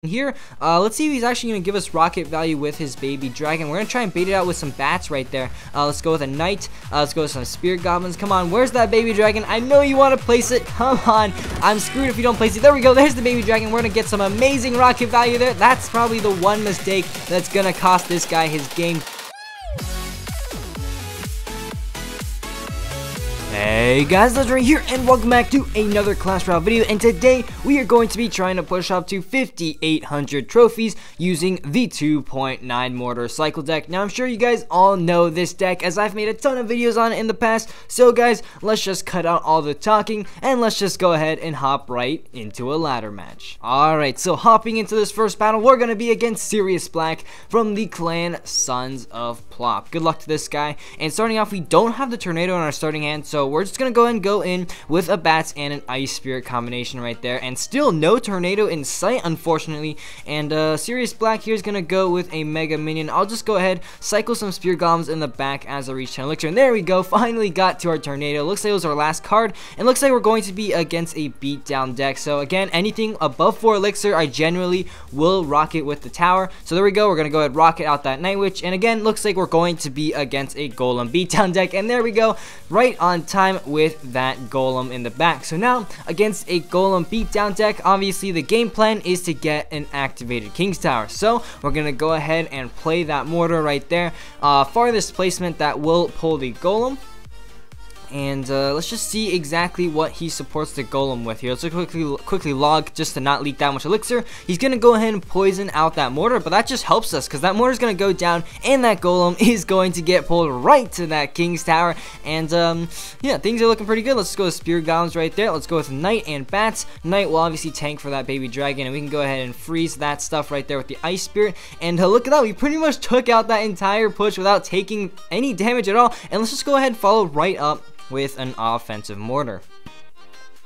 Here, let's see if he's actually going to give us rocket value with his baby dragon. We're going to try and bait it out with some bats right there. Let's go with a knight. Let's go with some spirit goblins. Come on, where's that baby dragon? I know you want to place it. Come on. I'm screwed if you don't place it. There we go. There's the baby dragon. We're going to get some amazing rocket value there. That's probably the one mistake that's going to cost this guy his game. Hey guys, Legendaray here, and welcome back to another Clash Royale video. And today we are going to be trying to push up to 5,800 trophies using the 2.9 Mortar Cycle deck. Now I'm sure you guys all know this deck, as I've made a ton of videos on it in the past. So guys, let's just cut out all the talking and let's just go ahead and hop right into a ladder match. Alright, so hopping into this first battle, we're going to be against Sirius Black from the clan Sons of Plop. Good luck to this guy. And starting off, we don't have the tornado in our starting hand, so we're just gonna go ahead and go in with a bats and an ice spirit combination right there, and still no tornado in sight, unfortunately. And Sirius Black here is gonna go with a mega minion. I'll just go ahead, cycle some spirit goblins in the back as I reach 10 elixir, and there we go, finally got to our tornado. Looks like it was our last card, and looks like we're going to be against a beatdown deck. So again, anything above 4 elixir, I generally will rocket with the tower. So there we go, we're gonna go ahead rocket out that Night Witch, and again, looks like we're going to be against a golem beatdown deck, and there we go, right on time with that golem in the back. So now against a golem beatdown deck, obviously the game plan is to get an activated King's Tower. So we're gonna go ahead and play that mortar right there, farthest placement that will pull the golem. And let's just see exactly what he supports the golem with here. Let's quickly log just to not leak that much elixir. He's gonna go ahead and poison out that mortar, but that just helps us because that mortar is gonna go down and that golem is going to get pulled right to that King's Tower. And yeah, things are looking pretty good. Let's go with spirit goblins right there. Let's go with knight and bats. Knight will obviously tank for that baby dragon, and we can go ahead and freeze that stuff right there with the ice spirit. And look at that, we pretty much took out that entire push without taking any damage at all. And let's just go ahead and follow right up with an offensive mortar.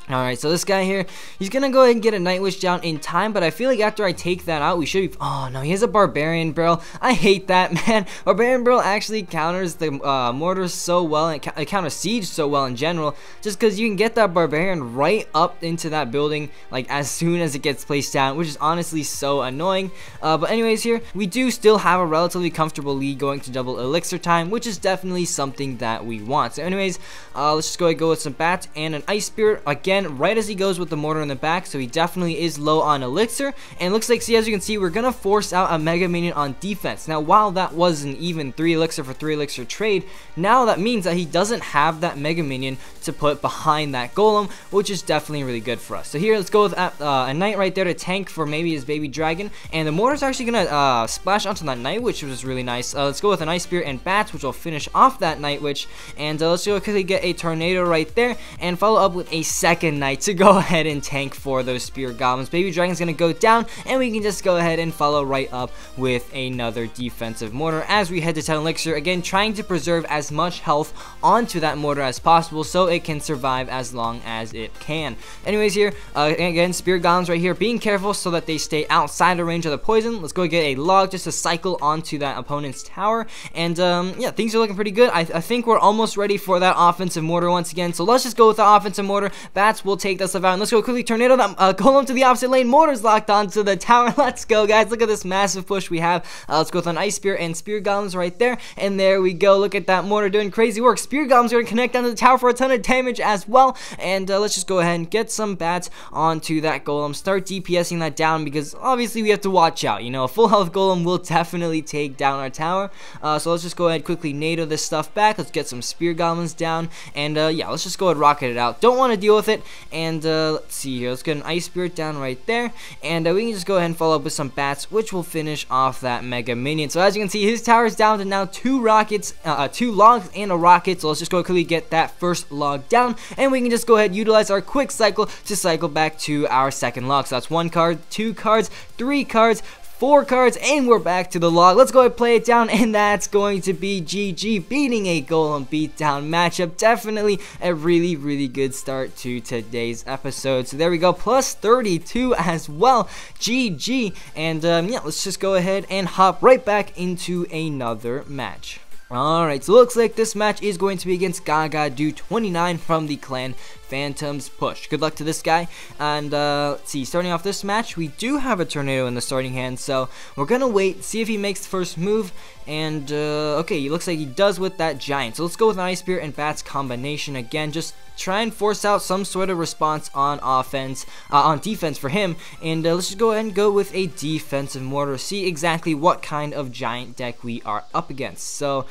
Alright, so this guy here, he's gonna go ahead and get a Night Witch down in time, but I feel like after I take that out, we should be... Oh, no, he has a Barbarian Barrel. I hate that, man. Barbarian Barrel actually counters the mortar so well, and it counters siege so well in general, just because you can get that Barbarian right up into that building, like, as soon as it gets placed down, which is honestly so annoying. But anyways here, we do still have a relatively comfortable lead going to double elixir time, which is definitely something that we want. So anyways, let's just go ahead and go with some bats and an ice spirit. Again, right as he goes with the mortar in the back, so he definitely is low on elixir. And it looks like, see, as you can see, we're gonna force out a mega minion on defense. Now, while that was an even 3 elixir for 3 elixir trade, now that means that he doesn't have that mega minion to put behind that golem, which is definitely really good for us. So here, let's go with a knight right there to tank for maybe his baby dragon, and the mortar's actually gonna splash onto that Night Witch, which is really nice. Let's go with an ice spirit and bats, which will finish off that Night Witch. And let's go quickly get a tornado right there and follow up with a second knight to go ahead and tank for those spirit goblins. Baby dragon's gonna go down, and we can just go ahead and follow right up with another defensive mortar as we head to 10 elixir, again trying to preserve as much health onto that mortar as possible so it can survive as long as it can. Anyways here, again, spirit goblins right here, being careful so that they stay outside the range of the poison. Let's go get a log just to cycle onto that opponent's tower. And yeah, things are looking pretty good. I think we're almost ready for that offensive mortar once again, so let's just go with the offensive mortar. Bats will take that stuff out, and let's go quickly tornado that golem to the opposite lane. Mortar's locked onto the tower. Let's go, guys. Look at this massive push we have. Let's go with an ice spear and spirit goblins right there, and there we go. Look at that mortar doing crazy work. Spirit goblins are going to connect onto the tower for a ton of damage as well. And let's just go ahead and get some bats onto that golem, start DPSing that down, because obviously we have to watch out. You know, a full health golem will definitely take down our tower. So let's just go ahead quickly NATO this stuff back. Let's get some spirit goblins down, and yeah, let's just go ahead and rocket it out. Don't want to deal with it. And let's see here, let's get an ice spirit down right there, and we can just go ahead and follow up with some bats, which will finish off that mega minion. So as you can see, his tower is down to now 2 rockets, 2 logs and a rocket. So let's just go quickly get that first log down, and we can just go ahead and utilize our quick cycle to cycle back to our second log. So that's 1 card, 2 cards, 3 cards, 4 cards, and we're back to the log. Let's go ahead and play it down, and that's going to be GG, beating a golem beatdown matchup. Definitely a really good start to today's episode. So there we go, plus 32 as well. GG. And yeah, let's just go ahead and hop right back into another match. Alright, so looks like this match is going to be against Gagadu29 from the clan Phantom's Push. Good luck to this guy. And let's see, starting off this match, we do have a tornado in the starting hand, so we're gonna wait, see if he makes the first move. And okay, it looks like he does with that giant. So let's go with an Ice Spear and Bats combination again. Just try and force out some sort of response on offense, on defense for him. And let's just go ahead and go with a defensive mortar. See exactly what kind of giant deck we are up against. So.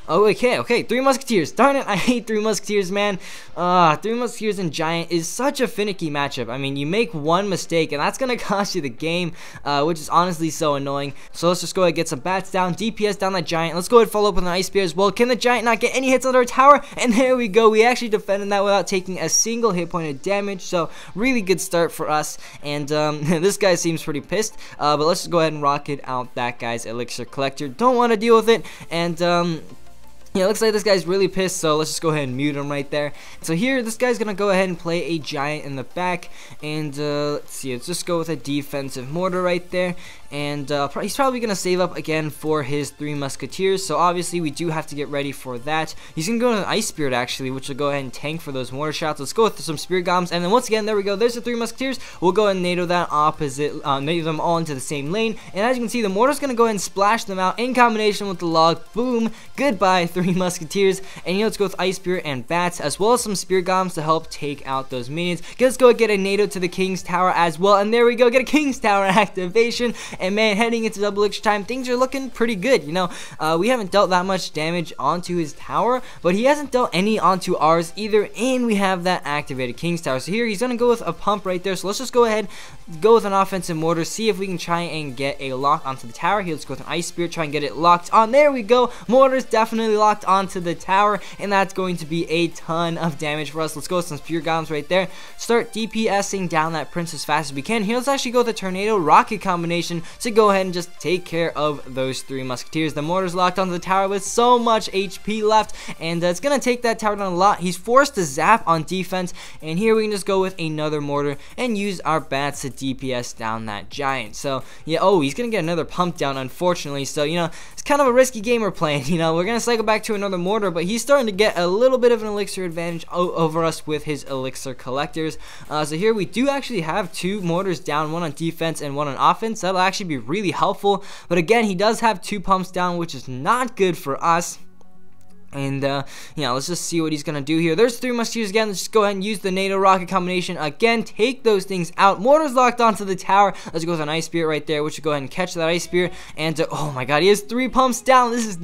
Oh, okay, Three Musketeers. Darn it, I hate Three Musketeers, man. Three Musketeers and Giant is such a finicky matchup. I mean, you make one mistake, and that's gonna cost you the game, which is honestly so annoying. So let's just go ahead and get some bats down, DPS down that Giant. Let's go ahead and follow up with an Ice Spear as well. Can the Giant not get any hits under a tower? And there we go. We actually defended that without taking a single hit point of damage. So really good start for us. And this guy seems pretty pissed. But let's just go ahead and rocket out that guy's Elixir Collector. Don't want to deal with it. And yeah, looks like this guy's really pissed, so let's just go ahead and mute him right there. So here, this guy's going to go ahead and play a giant in the back, and let's see, let's just go with a defensive mortar right there. And he's probably going to save up again for his Three Musketeers, so obviously we do have to get ready for that. He's going to go with an Ice Spirit actually, which will go ahead and tank for those mortar shots. Let's go with some Spirit Golems, and then once again, there we go, there's the Three Musketeers. We'll go ahead and NATO that opposite, NATO them all into the same lane, and as you can see, the mortar's going to go ahead and splash them out in combination with the log. Boom, goodbye Three Musketeers. And let's go with Ice Spirit and Bats, as well as some Spirit Golems to help take out those minions. Let's go get a NATO to the King's Tower as well, and there we go, get a King's Tower activation. And man, heading into double extra time, things are looking pretty good. You know, we haven't dealt that much damage onto his tower, but he hasn't dealt any onto ours either, and we have that activated King's Tower. So here he's gonna go with a pump right there. So let's just go ahead, go with an offensive mortar, see if we can try and get a lock onto the tower. Here, let's go with an Ice Spirit, try and get it locked on. There we go, mortar's definitely locked onto the tower, and that's going to be a ton of damage for us. Let's go with some Spear Golems right there, start DPSing down that Prince as fast as we can. Here, let's actually go with a Tornado Rocket combination to go ahead and just take care of those Three Musketeers. The mortar's locked onto the tower with so much HP left, and it's gonna take that tower down a lot. He's forced to zap on defense, and here we can just go with another mortar and use our bats to DPS down that giant. So yeah, oh, he's gonna get another pump down, unfortunately. So you know, it's kind of a risky game we're playing. You know, we're gonna cycle back to another mortar, but he's starting to get a little bit of an elixir advantage over us with his elixir collectors. So here we do actually have two mortars down, one on defense and one on offense. That'll actually be really helpful, but again, he does have two pumps down, which is not good for us. And yeah, let's just see what he's gonna do here. There's Three Musketeers again. Let's just go ahead and use the NATO rocket combination again, take those things out. Mortar's locked onto the tower. Let's go with an Ice Spirit right there, which will go ahead and catch that Ice Spirit. And oh my god, he has three pumps down. This is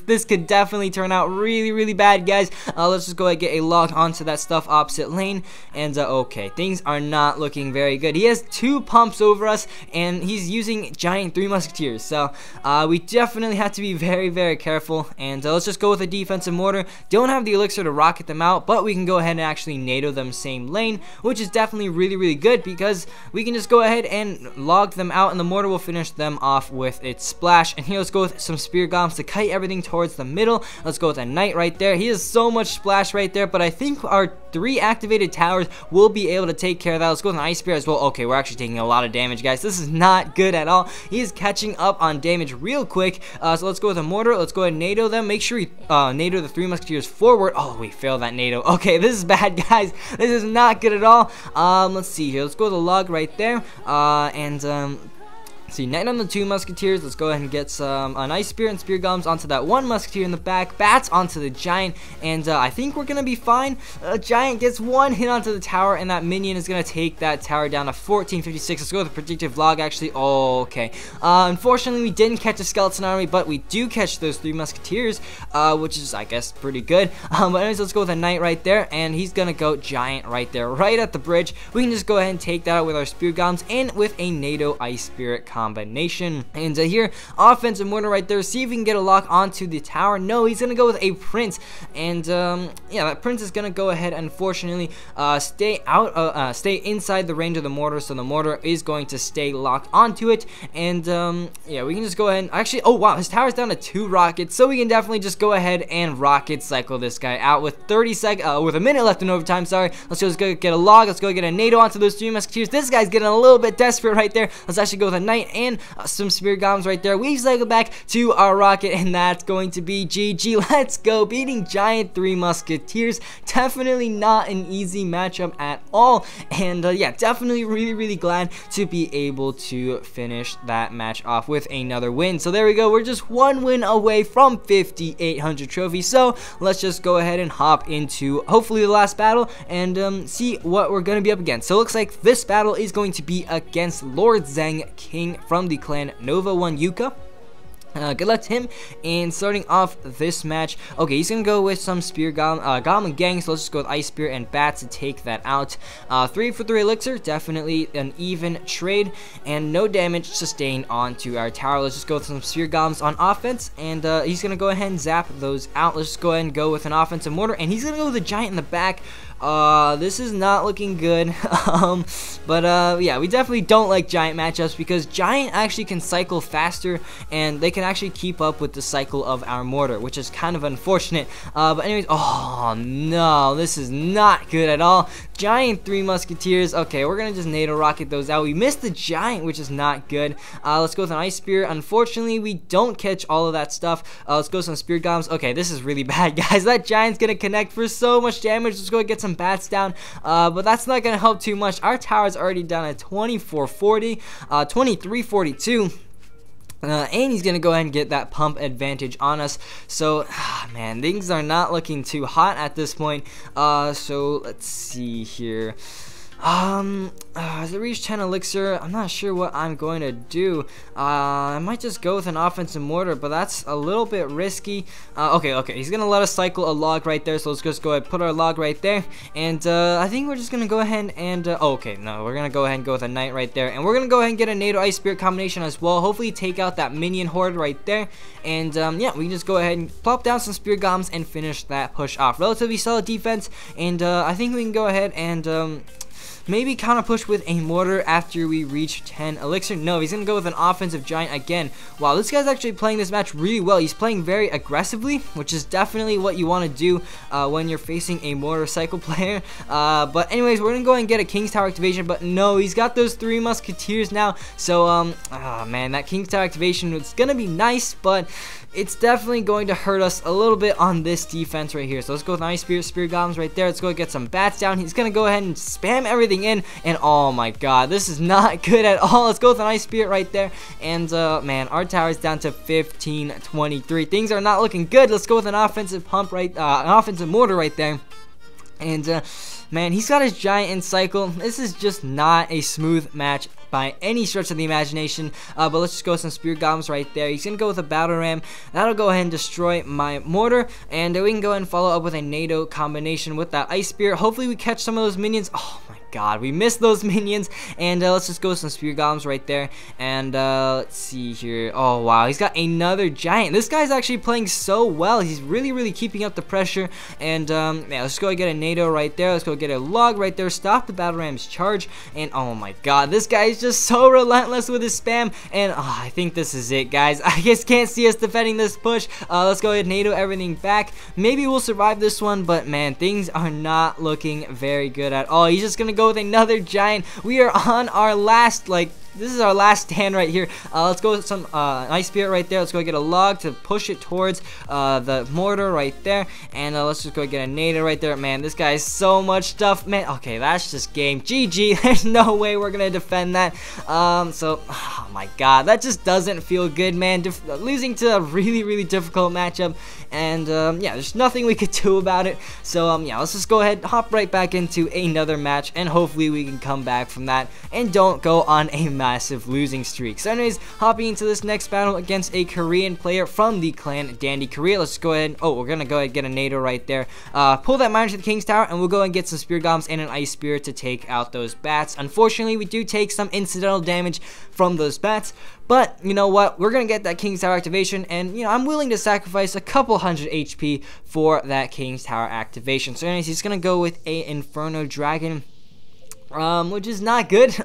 this could definitely turn out really bad, guys. Let's just go ahead and get a lock onto that stuff opposite lane. And okay, things are not looking very good. He has two pumps over us, and he's using giant Three Musketeers. So we definitely have to be very careful. And let's just go with a defensive mortar. Don't have the elixir to rocket them out, but we can go ahead and actually NATO them same lane, which is definitely really good, because we can just go ahead and log them out, and the mortar will finish them off with its splash. And here, let's go with some Spear Golems to kite everything towards the middle. Let's go with a Knight right there. He has so much splash right there, but I think our three activated towers will be able to take care of that. Let's go with an Ice Spear as well. Okay, we're actually taking a lot of damage, guys. This is not good at all. He is catching up on damage real quick. So let's go with a mortar. Let's go ahead and NATO them. Make sure we NATO the Three Musketeers forward. Oh, we failed that NATO. Okay, this is bad, guys. This is not good at all. Let's see here. Let's go with the log right there. See, Knight on the two Musketeers. Let's go ahead and get some an Ice Spear and Spear Golems onto that one Musketeer in the back. Bats onto the Giant, and I think we're gonna be fine. Giant gets one hit onto the tower, and that minion is gonna take that tower down to 1456. Let's go with the predictive log, actually. Oh, okay. Unfortunately, we didn't catch a skeleton army, but we do catch those Three Musketeers, which is, I guess, pretty good. But anyways, let's go with a Knight right there, and he's gonna go Giant right there, right at the bridge. We can just go ahead and take that out with our Spear Golems and with a NATO Ice Spirit combination. And here, offensive mortar right there. See if we can get a lock onto the tower. No, he's gonna go with a Prince, and yeah, that Prince is gonna go ahead, unfortunately, stay inside the range of the mortar, so the mortar is going to stay locked onto it. And yeah, we can just go ahead and actually, oh wow, his tower's down to 2 rockets, so we can definitely just go ahead and rocket cycle this guy out with with a minute left in overtime. Sorry, let's just go get a log. Let's go get a NATO onto those Three Musketeers. This guy's getting a little bit desperate right there. Let's actually go with a Knight Giant and some Spirit Golems right there. We cycle back to our Rocket, and that's going to be GG. Let's go. Beating Giant 3 Musketeers. Definitely not an easy matchup at all. And yeah, definitely really glad to be able to finish that match off with another win. So there we go. We're just 1 win away from 5,800 trophies. So let's just go ahead and hop into hopefully the last battle and see what we're going to be up against. So it looks like this battle is going to be against Lord Zeng King from the clan Nova 1 Yuka. Good luck to him. And starting off this match, okay, he's gonna go with some Spear Goblin Gang, so let's just go with Ice Spear and Bats to take that out. 3 for 3 elixir, definitely an even trade, and no damage sustained onto our tower. Let's just go with some Spear Golems on offense, and he's gonna go ahead and zap those out. Let's just go ahead and go with an offensive mortar, and he's gonna go with a Giant in the back. This is not looking good. But yeah, we definitely don't like Giant matchups because Giant actually can cycle faster and they can actually keep up with the cycle of our mortar, which is kind of unfortunate. But anyways, oh no, this is not good at all. Giant 3 Musketeers. Okay, we're gonna just NATO rocket those out. We missed the Giant, which is not good. Let's go with an Ice Spear. Unfortunately, we don't catch all of that stuff. Let's go with some Spear Golems. Okay, this is really bad, guys. That Giant's gonna connect for so much damage. Let's go get some Bats down, but that's not gonna help too much. Our tower is already down at 2440, 2342. And he's gonna go ahead and get that pump advantage on us. So man, things are not looking too hot at this point. So let's see here. As I reach 10 elixir, I'm not sure what I'm going to do. I might just go with an offensive mortar, but that's a little bit risky. Okay, he's gonna let us cycle a log right there, so let's just go ahead and put our log right there. And I think we're just gonna go ahead and okay, no, we're gonna go ahead and go with a knight right there, and we're gonna go ahead and get a NATO Ice Spirit combination as well. Hopefully take out that minion horde right there. And yeah, we can just go ahead and plop down some Spear Golems and finish that push off. Relatively solid defense, and I think we can go ahead and maybe counter push with a mortar after we reach 10 elixir. No, he's gonna go with an offensive Giant again. Wow, this guy's actually playing this match really well. He's playing very aggressively, which is definitely what you want to do when you're facing a Mortar Cycle player. But anyways, we're gonna go ahead and get a King's Tower activation, but no, he's got those 3 Musketeers now. So oh man, that King's Tower activation was gonna be nice, but it's definitely going to hurt us a little bit on this defense right here. So let's go with Ice Spear, Spear Golems right there. Let's go get some Bats down. He's gonna go ahead and spam everything in, and oh my god, this is not good at all. Let's go with an Ice Spirit right there, and man, our tower is down to 1523. Things are not looking good. Let's go with an offensive pump right, an offensive mortar right there, and man, he's got his Giant in cycle. This is just not a smooth match by any stretch of the imagination, but let's just go with some Spear Golems right there. He's gonna go with a Battle Ram. That'll go ahead and destroy my mortar, and we can go ahead and follow up with a NATO combination with that Ice Spear. Hopefully we catch some of those minions. Oh my god, we missed those minions, and let's just go with some Spear Golems right there, and let's see here. Oh wow, he's got another Giant. This guy's actually playing so well. He's really keeping up the pressure, and yeah, let's go get a NATO right there. Let's go get a log right there, stop the Battle Ram's charge, and oh my god, this guy is just so relentless with his spam, and I think this is it, guys. I just can't see us defending this push. Let's go ahead and NATO everything back. Maybe we'll survive this one, but man, things are not looking very good at all. He's just gonna go with another Giant. We are on our last, like, this is our last stand right here. Let's go with some Ice Spirit right there. Let's go get a log to push it towards the mortar right there. And let's just go get a NATO right there. Man, this guy has so much stuff, man. Okay, that's just game. GG. There's no way we're going to defend that. So, oh my god. That just doesn't feel good, man. Losing to a really difficult matchup. And, yeah, there's nothing we could do about it. So, yeah, let's just go ahead, hop right back into another match. And hopefully we can come back from that and don't go on a massive losing streak. So anyways, hopping into this next battle against a Korean player from the clan Dandy Korea. Let's go ahead. Oh, we're gonna go ahead and get a NATO right there. Pull that miner to the King's Tower, and we'll go and get some Spear Golems and an Ice Spear to take out those Bats. Unfortunately, we do take some incidental damage from those Bats, but you know what? We're gonna get that King's Tower activation, and you know, I'm willing to sacrifice a couple hundred HP for that King's Tower activation. So anyways, he's gonna go with a Inferno Dragon. which is not good.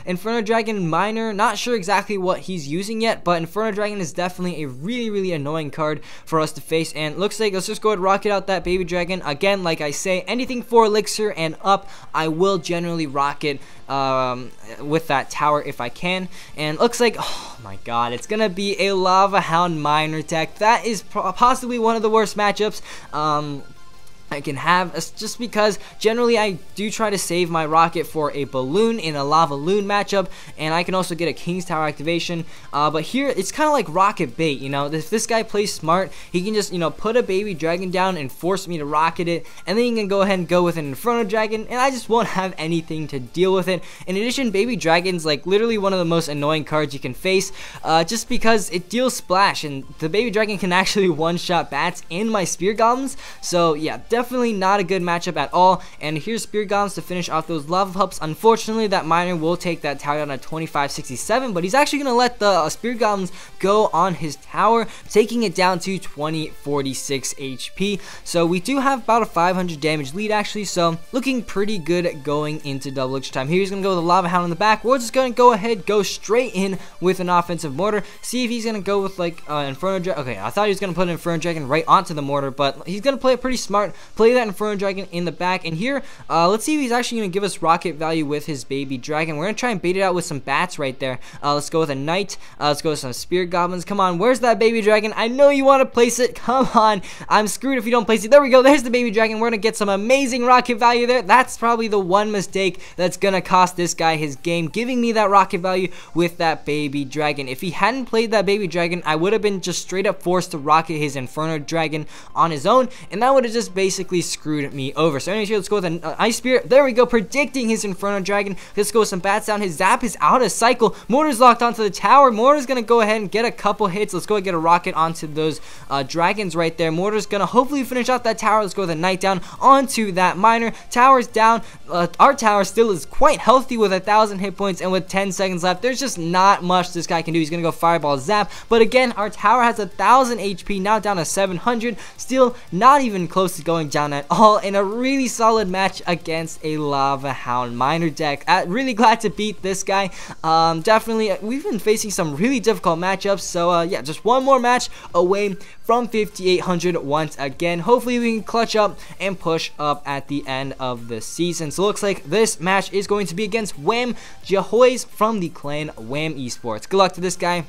Inferno Dragon Miner, not sure exactly what he's using yet, but Inferno Dragon is definitely a really annoying card for us to face. And looks like, let's just go ahead and rocket out that baby dragon. Again, like I say, anything 4 elixir and up, I will generally rocket with that tower if I can. And looks like, oh my god, it's gonna be a Lava Hound Miner deck. That is possibly one of the worst matchups I can have, just because generally I do try to save my rocket for a balloon in a lava loon matchup, and I can also get a King's Tower activation, but here it's kind of like rocket bait, you know. If this guy plays smart, he can just, you know, put a baby dragon down and force me to rocket it, and then he can go ahead and go with an Inferno Dragon, and I just won't have anything to deal with it. In addition, baby dragon's like literally one of the most annoying cards you can face, just because it deals splash, and the baby dragon can actually one-shot bats and my spear goblins. So yeah, definitely not a good matchup at all. And here's Spear Goblins to finish off those lava pups. Unfortunately, that miner will take that tower down at 2567, but he's actually going to let the Spear Goblins go on his tower, taking it down to 2046 HP. So we do have about a 500 damage lead actually, so looking pretty good going into double extra time. Here he's going to go with a Lava Hound in the back. We're just going to go ahead, go straight in with an offensive mortar, see if he's going to go with like Inferno Dragon. Okay, I thought he was going to put an Inferno Dragon right onto the mortar, but he's going to play it pretty smart. Play that Inferno Dragon in the back, and here, let's see if he's actually going to give us rocket value with his baby dragon. We're going to try and bait it out with some bats right there. Let's go with a knight. Let's go with some spear goblins. Come on, where's that baby dragon? I know you want to place it. Come on. I'm screwed if you don't place it. There we go. There's the baby dragon. We're going to get some amazing rocket value there. That's probably the one mistake that's going to cost this guy his game, giving me that rocket value with that baby dragon. If he hadn't played that baby dragon, I would have been just straight up forced to rocket his Inferno Dragon on his own, and that would have just basically screwed me over. So anyways, let's go with an Ice Spirit. There we go, predicting his Inferno Dragon. Let's go with some bats down. His zap is out of cycle. Mortar's locked onto the tower. Mortar's gonna go ahead and get a couple hits. Let's go and get a rocket onto those dragons right there. Mortar's gonna hopefully finish out that tower. Let's go with a knight down onto that miner. Tower's down. Our tower still is quite healthy with 1,000 hit points, and with 10 seconds left, there's just not much this guy can do. He's gonna go Fireball Zap, but again, our tower has 1,000 HP, now down to 700. Still not even close to going down at all, in a really solid match against a Lava Hound Miner deck. Really glad to beat this guy. Definitely, we've been facing some really difficult matchups, so yeah, just one more match away from 5,800 once again. Hopefully we can clutch up and push up at the end of the season. So it looks like this match is going to be against Wham Jahoys from the clan Wham Esports. Good luck to this guy.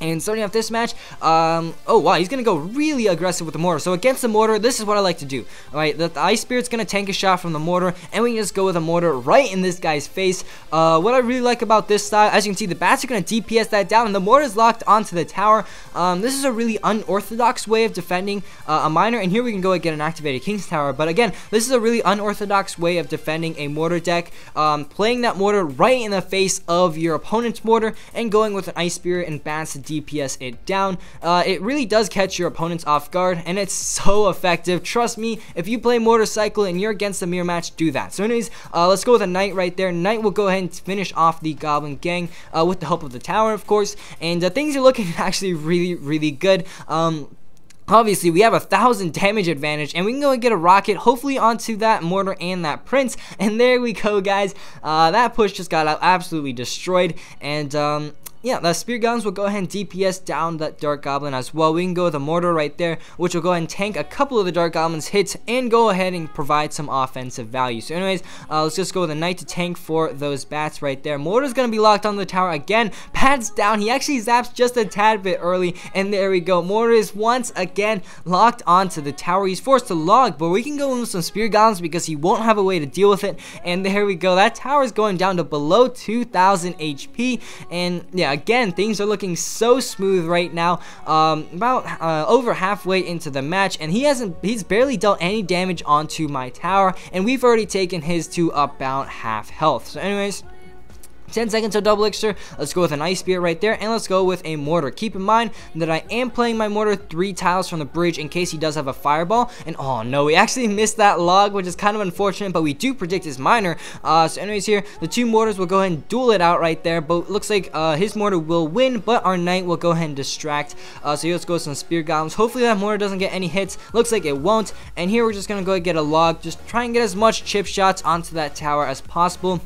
And starting off this match, oh wow, he's going to go really aggressive with the mortar. So against the mortar, this is what I like to do. Alright, the Ice Spirit's going to tank a shot from the mortar, and we can just go with a mortar right in this guy's face. What I really like about this style, as you can see, the bats are going to DPS that down, and the mortar's locked onto the tower. This is a really unorthodox way of defending a miner, and here we can go and get an activated King's Tower. But again, this is a really unorthodox way of defending a mortar deck, playing that mortar right in the face of your opponent's mortar, and going with an Ice Spirit and bats to DPS it down. It really does catch your opponents off guard, and it's so effective. Trust me, if you play Mortar Cycle and you're against a mirror match, do that. So anyways, let's go with a knight right there. Knight will go ahead and finish off the goblin gang with the help of the tower, of course, and things are looking actually really good. Obviously, we have 1,000 damage advantage, and we can go and get a rocket, hopefully onto that mortar and that prince. And there we go, guys. That push just got absolutely destroyed, and yeah, the spear guns will go ahead and DPS down that dark goblin as well. We can go with a mortar right there, which will go ahead and tank a couple of the dark goblin's hits and go ahead and provide some offensive value. So anyways, let's just go with a knight to tank for those bats right there. Mortar's gonna be locked on the tower again. Bats down. He actually zaps just a tad bit early, and there we go. Mortar is once again locked onto the tower. He's forced to log, but we can go in with some spear goblins because he won't have a way to deal with it. And there we go. That tower is going down to below 2,000 HP, and yeah, again, things are looking so smooth right now. About over halfway into the match, and he's barely dealt any damage onto my tower, and we've already taken his to about half health. So anyways, 10 seconds of double elixir. Let's go with an ice spear right there, and let's go with a mortar. Keep in mind that I am playing my mortar 3 tiles from the bridge in case he does have a fireball. And oh no, we actually missed that log, which is kind of unfortunate, but we do predict his miner. So anyways, here the 2 mortars will go ahead and duel it out right there, but looks like his mortar will win, but our knight will go ahead and distract. So here, let's go with some spear goblins. Hopefully that mortar doesn't get any hits. Looks like it won't. And here we're just gonna go and get a log, just try and get as much chip shots onto that tower as possible.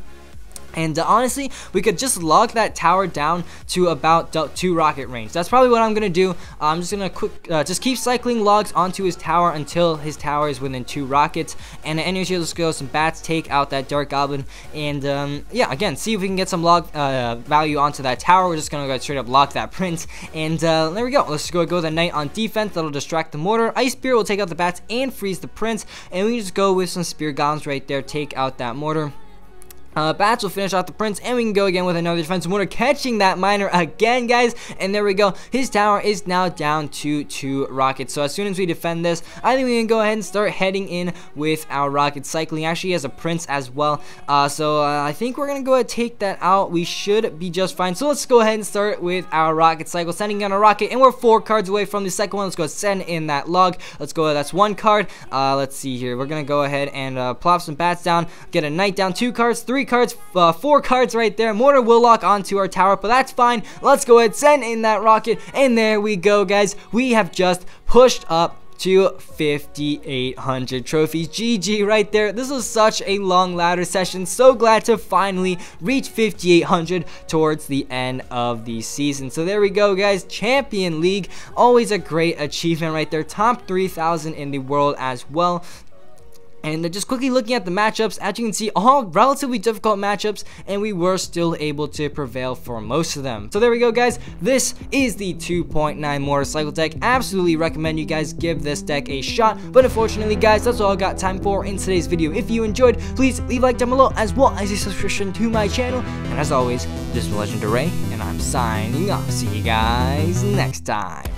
And honestly, we could just log that tower down to about 2 rocket range. That's probably what I'm gonna do. I'm just gonna just keep cycling logs onto his tower until his tower is within 2 rockets. And anyways, here, let's go some bats, take out that dark goblin, and yeah, again, see if we can get some log value onto that tower. We're just gonna go straight up lock that prince, and there we go. Let's go the knight on defense. That'll distract the mortar. Ice spear will take out the bats and freeze the prince, and we can just go with some spear goblins right there, take out that mortar. Bats will finish off the prince, and we can go again with another defensive mortar, catching that miner again, guys. And there we go. His tower is now down to 2 rockets. So as soon as we defend this, I think we can go ahead and start heading in with our rocket cycling. Actually, he has a prince as well. So I think we're gonna go ahead and take that out. We should be just fine. So let's go ahead and start with our rocket cycle, sending in a rocket, and we're 4 cards away from the second one. Let's go send in that log. Let's go. That's 1 card. Let's see here. We're gonna go ahead and plop some bats down, get a knight down, 2 cards, 3 cards, 4 cards right there. Mortar will lock onto our tower, but that's fine. Let's go ahead, send in that rocket, and there we go, guys. We have just pushed up to 5,800 trophies. GG right there. This was such a long ladder session. So glad to finally reach 5,800 towards the end of the season. So there we go, guys. Champion League, always a great achievement right there. Top 3,000 in the world as well. And just quickly looking at the matchups, as you can see, all relatively difficult matchups, and we were still able to prevail for most of them. So there we go, guys. This is the 2.9 Mortar Cycle deck. Absolutely recommend you guys give this deck a shot. But unfortunately, guys, that's all I got time for in today's video. If you enjoyed, please leave a like down below, as well as a subscription to my channel. And as always, this is Legendaray, and I'm signing off. See you guys next time.